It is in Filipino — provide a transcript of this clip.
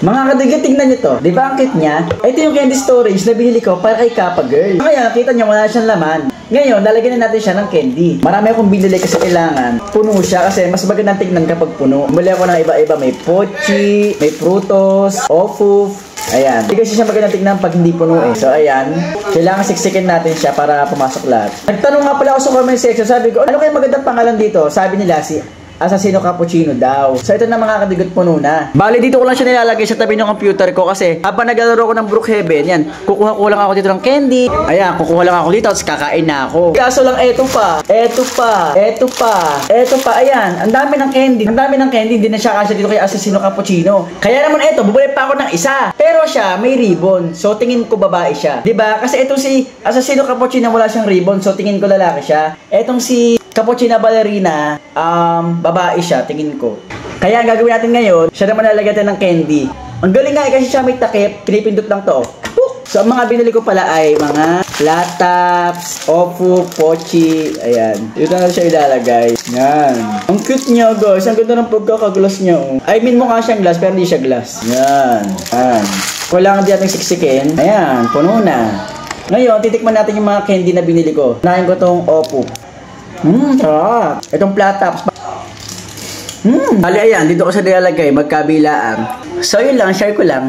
Mga kadiga, tingnan nyo to. Di ba ang cute niya? Ito yung candy storage na binili ko para kay Kappa Girl. Ngayon, kita nyo, wala siyang laman. Ngayon, lalagyan na natin siya ng candy. Marami akong binili kasi kailangan puno siya kasi mas magandang tignan kapag puno. Bumili ako ng iba-iba. May pochi, may frutos, ofuf. Ayan. Hindi kasi siya magandang tignan pag hindi puno eh. So, ayan. Kailangan siksikin natin siya para pumasok lahat. Nagtanong nga pala ako sa comment section. Sabi ko, ano kaya magandang pangalan dito? Sabi nila si Assassino Cappuccino daw. So ito na mga kadigot puno na. Bali dito ko lang siya nilalagay sa tabi ng computer ko kasi habang naglalaro ko ng Brookhaven, yan, kukuha ko lang ako dito ng candy. Ayan, kukuha lang ako dito, tapos kakain na ako. Kaso lang eto pa, ayan, ang dami ng candy. Ang dami ng candy, hindi na siya kasya dito kay Assassino Cappuccino. Kaya naman eto, bubuli pa ako ng isa. Pero siya, may ribbon. So tingin ko babae siya. 'Di ba? Kasi etong si Assassino Cappuccino wala siyang ribbon, so tingin ko lalaki siya. Etong si Cappuccina Ballerina, babae siya, tingin ko. Kaya ang gagawin natin ngayon, siya naman lalagyan natin ng candy. Ang galing nga kasi siya may takip, pinipindot lang to. So ang mga binili ko pala ay mga lataps, ofu, pochi, ayan. Dito na siya ilalagay. Yan. Ang cute niya guys, ang ganda ng pagkakaglass niya. Oh. I mean mukha siyang glass pero hindi siya glass. Yan. Yan. Kailangan din natin siksikin. Ayan, puno na. Ngayon, titikman natin yung mga candy na binili ko. Nahin ko tong ofu. Sarap. Itong plataps. Bali, ayan, dito ko sa nilalagay, magkabilaan. So, yun lang, share ko lang.